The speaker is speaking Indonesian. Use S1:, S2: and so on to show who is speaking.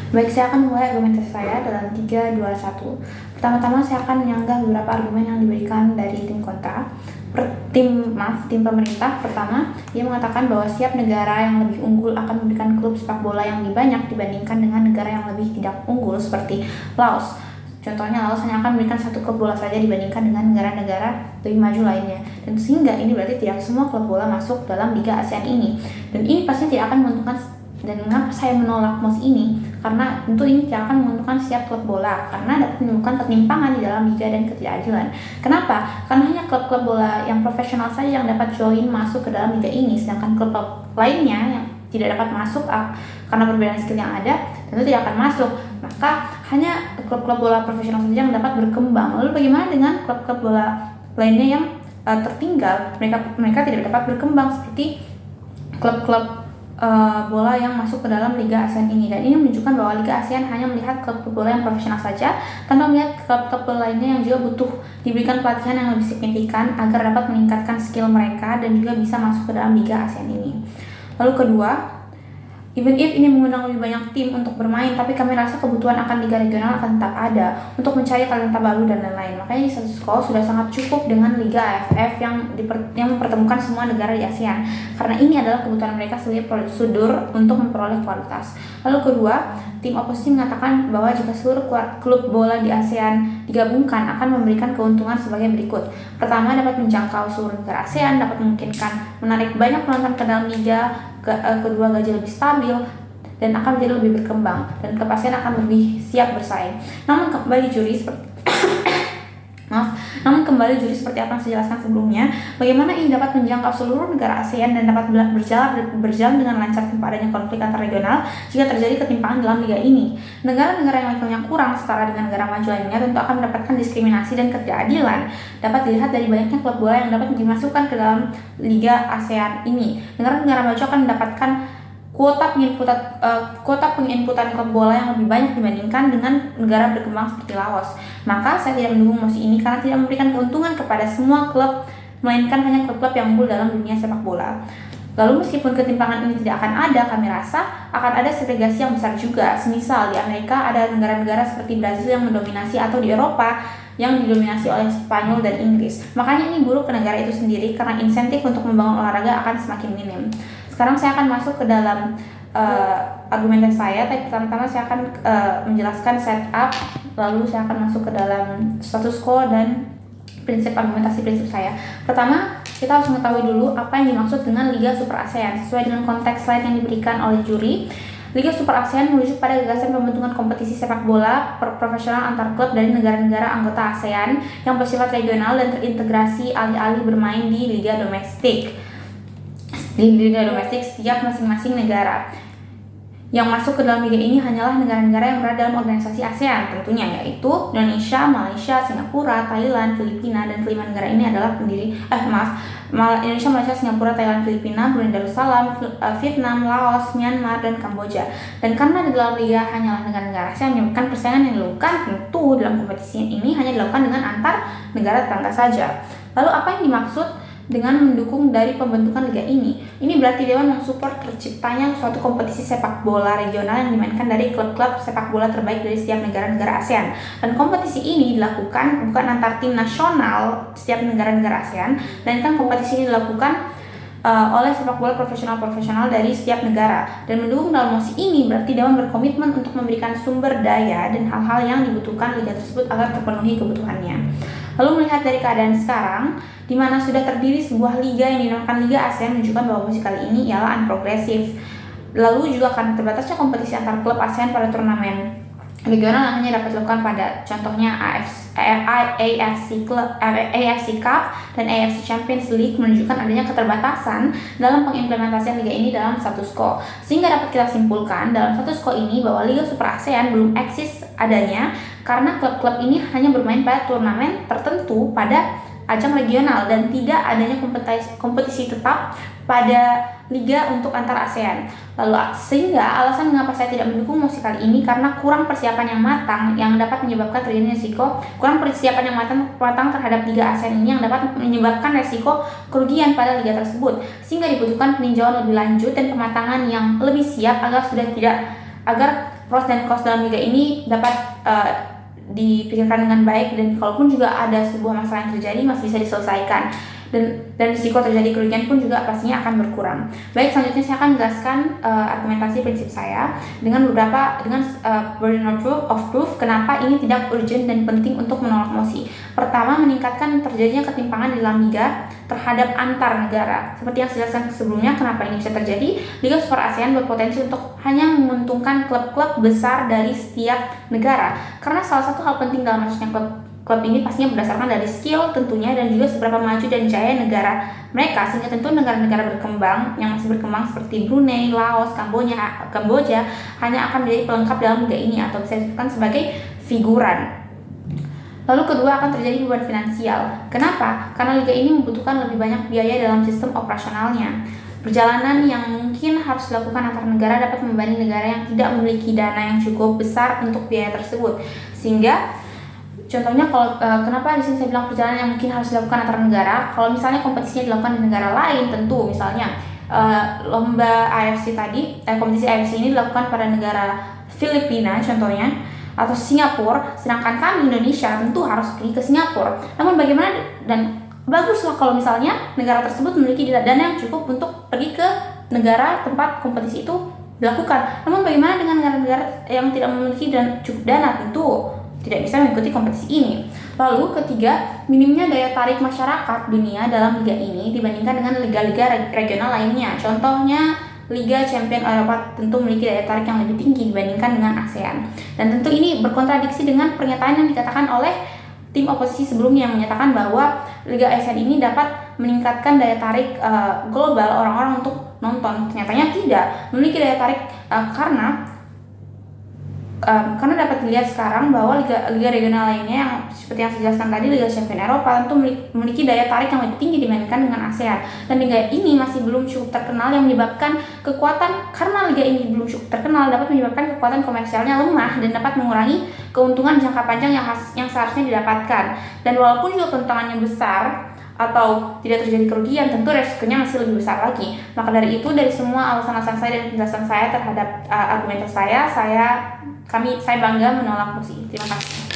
S1: Baik, saya akan memulai argumentasi saya dalam 3, 2, 1. Pertama-tama saya akan menyanggah beberapa argumen yang diberikan dari tim kontra. Tim pemerintah. Pertama, ia mengatakan bahwa setiap negara yang lebih unggul akan memberikan klub sepak bola yang lebih banyak dibandingkan dengan negara yang lebih tidak unggul seperti Laos. Contohnya, Laos hanya akan memberikan 1 klub bola saja dibandingkan dengan negara-negara lebih maju lainnya. Dan sehingga ini berarti tidak semua klub bola masuk dalam Liga ASEAN ini. Dan ini pasti tidak akan menguntungkan. Dan mengapa saya menolak mosi ini? Karena tentu ini tidak akan menguntungkan setiap klub bola, karena dapat menimbulkan ketimpangan di dalam liga dan ketidakadilan. Kenapa? Karena hanya klub-klub bola yang profesional saja yang dapat join masuk ke dalam liga ini, sedangkan klub lainnya yang tidak dapat masuk karena perbedaan skill yang ada, tentu tidak akan masuk. Maka hanya klub-klub bola profesional saja yang dapat berkembang. Lalu bagaimana dengan klub-klub bola lainnya yang tertinggal? Mereka tidak dapat berkembang seperti klub-klub bola yang masuk ke dalam Liga ASEAN ini. Dan ini menunjukkan bahwa Liga ASEAN hanya melihat klub bola yang profesional saja, tanpa melihat klub-klub lainnya yang juga butuh diberikan pelatihan yang lebih signifikan agar dapat meningkatkan skill mereka dan juga bisa masuk ke dalam Liga ASEAN ini. Lalu kedua, even if ini mengundang lebih banyak tim untuk bermain, tapi kami rasa kebutuhan akan liga regional akan tetap ada untuk mencari talenta baru dan lain-lain. Makanya di status quo sudah sangat cukup dengan Liga AFF yang mempertemukan semua negara di ASEAN, karena ini adalah kebutuhan mereka sebagai prosedur untuk memperoleh kualitas. Lalu kedua, tim oposisi mengatakan bahwa jika seluruh klub bola di ASEAN digabungkan akan memberikan keuntungan sebagai berikut. Pertama, dapat menjangkau seluruh negara ASEAN, dapat memungkinkan menarik banyak penonton ke dalam liga. Kedua, gaji lebih stabil dan akan menjadi lebih berkembang, dan klub ASEAN akan lebih siap bersaing. Namun kembali juri seperti apa yang saya jelaskan sebelumnya, bagaimana ini dapat menjangkau seluruh negara ASEAN dan dapat berjalan dengan lancar tanpa adanya konflik antar regional jika terjadi ketimpangan dalam liga ini. Negara-negara yang levelnya kurang setara dengan negara maju lainnya tentu akan mendapatkan diskriminasi dan ketidakadilan. Dapat dilihat dari banyaknya klub bola yang dapat dimasukkan ke dalam Liga ASEAN ini. Negara-negara maju akan mendapatkan kuota penginputan klub bola yang lebih banyak dibandingkan dengan negara berkembang seperti Laos. Maka saya tidak mendukung mosi ini karena tidak memberikan keuntungan kepada semua klub, melainkan hanya klub-klub yang unggul dalam dunia sepak bola. Lalu meskipun ketimpangan ini tidak akan ada, kami rasa akan ada segregasi yang besar juga. Semisal di Amerika ada negara-negara seperti Brazil yang mendominasi, atau di Eropa yang didominasi oleh Spanyol dan Inggris. Makanya ini buruk ke negara itu sendiri karena insentif untuk membangun olahraga akan semakin minim. Sekarang saya akan masuk ke dalam argumentasi saya. Tapi pertama-tama saya akan menjelaskan setup, lalu saya akan masuk ke dalam status quo dan argumentasi prinsip saya. Pertama, kita harus mengetahui dulu apa yang dimaksud dengan Liga Super ASEAN. Sesuai dengan konteks slide yang diberikan oleh juri, Liga Super ASEAN merujuk pada gagasan pembentukan kompetisi sepak bola profesional antar klub dari negara-negara anggota ASEAN yang bersifat regional dan terintegrasi alih-alih bermain di liga domestik. Setiap masing-masing negara yang masuk ke dalam liga ini hanyalah negara-negara yang berada dalam organisasi ASEAN tentunya, yaitu Indonesia, Malaysia, Singapura, Thailand, Filipina, dan kelima negara ini adalah Indonesia, Malaysia, Singapura, Thailand, Filipina, Brunei Darussalam, Vietnam, Laos, Myanmar, dan Kamboja. Dan karena di dalam liga hanyalah negara-negara ASEAN, menyebabkan persaingan yang dilakukan tentu dalam kompetisi ini hanya dilakukan dengan antar negara tetangga saja. Lalu apa yang dimaksud dengan mendukung dari pembentukan liga ini? Ini berarti Dewan mensupport terciptanya suatu kompetisi sepak bola regional yang dimainkan dari klub-klub sepak bola terbaik dari setiap negara-negara ASEAN. Dan kompetisi ini dilakukan bukan antar tim nasional setiap negara-negara ASEAN, melainkan kompetisi ini dilakukan oleh sepak bola profesional dari setiap negara. Dan mendukung dalam mosi ini berarti Dewan berkomitmen untuk memberikan sumber daya dan hal-hal yang dibutuhkan liga tersebut agar terpenuhi kebutuhannya. Lalu melihat dari keadaan sekarang, di mana sudah terdiri sebuah liga yang dinamakan Liga ASEAN, menunjukkan bahwa mosi kali ini ialah unprogresif. Lalu juga karena terbatasnya kompetisi antar klub ASEAN pada turnamen regional yang hanya dapat dilakukan pada contohnya AFC Cup dan AFC Champions League, menunjukkan adanya keterbatasan dalam pengimplementasian liga ini dalam status quo. Sehingga dapat kita simpulkan dalam status quo ini bahwa Liga Super ASEAN belum eksis adanya karena klub-klub ini hanya bermain pada turnamen tertentu pada ajang regional dan tidak adanya kompetisi tetap pada liga untuk antar ASEAN. Lalu sehingga alasan mengapa saya tidak mendukung mosi kali ini karena kurang persiapan yang matang yang dapat menyebabkan terjadinya risiko terhadap liga ASEAN ini yang dapat menyebabkan risiko kerugian pada liga tersebut, sehingga dibutuhkan peninjauan lebih lanjut dan pematangan yang lebih siap agar pros dan cons dalam liga ini dapat dipikirkan dengan baik, dan kalaupun juga ada sebuah masalah yang terjadi masih bisa diselesaikan, dan risiko terjadi kerugian pun juga pastinya akan berkurang. Baik, selanjutnya saya akan menjelaskan argumentasi prinsip saya dengan burden of proof kenapa ini tidak urgent dan penting untuk menolak mosi. Pertama, meningkatkan terjadinya ketimpangan di dalam liga terhadap antar negara. Seperti yang saya jelaskan sebelumnya, kenapa ini bisa terjadi? Liga Super ASEAN berpotensi untuk hanya menguntungkan klub-klub besar dari setiap negara, karena salah satu hal penting dalam masuknya klub ini pastinya berdasarkan dari skill tentunya, dan juga seberapa maju dan jaya negara mereka, sehingga tentu negara-negara berkembang yang masih berkembang seperti Brunei, Laos, Kamboja hanya akan menjadi pelengkap dalam liga ini atau bisa disebutkan sebagai figuran. Lalu kedua, akan terjadi beban finansial. Kenapa? Karena liga ini membutuhkan lebih banyak biaya dalam sistem operasionalnya. Perjalanan yang mungkin harus dilakukan antar negara dapat membebani negara yang tidak memiliki dana yang cukup besar untuk biaya tersebut. Sehingga contohnya kenapa di sini saya bilang perjalanan yang mungkin harus dilakukan antar negara. Kalau misalnya kompetisinya dilakukan di negara lain, tentu misalnya lomba AFC tadi, kompetisi AFC ini dilakukan pada negara Filipina contohnya, atau Singapura, sedangkan kami Indonesia tentu harus pergi ke Singapura. Namun bagaimana, dan baguslah kalau misalnya negara tersebut memiliki dana yang cukup untuk pergi ke negara tempat kompetisi itu dilakukan. Namun bagaimana dengan negara-negara yang tidak memiliki cukup dana, tentu tidak bisa mengikuti kompetisi ini. Lalu ketiga, minimnya daya tarik masyarakat dunia dalam liga ini dibandingkan dengan liga-liga regional lainnya. Contohnya Liga Champion Eropa tentu memiliki daya tarik yang lebih tinggi dibandingkan dengan ASEAN. Dan tentu ini berkontradiksi dengan pernyataan yang dikatakan oleh tim oposisi sebelumnya, yang menyatakan bahwa Liga ASEAN ini dapat meningkatkan daya tarik global orang-orang untuk nonton. Ternyata tidak memiliki daya tarik karena dapat dilihat sekarang bahwa liga regional lainnya yang seperti yang saya jelaskan tadi, Liga Champion Eropa tentu memiliki daya tarik yang lebih tinggi dibandingkan dengan ASEAN, dan liga ini masih belum cukup terkenal, yang menyebabkan karena liga ini belum cukup terkenal dapat menyebabkan kekuatan komersialnya lemah dan dapat mengurangi keuntungan jangka panjang yang seharusnya didapatkan. Dan walaupun juga keuntungannya besar atau tidak terjadi kerugian, tentu resikonya masih lebih besar lagi. Maka dari itu, dari semua alasan-alasan saya dan penjelasan saya terhadap argumentasi saya bangga menolak mosi. Terima kasih.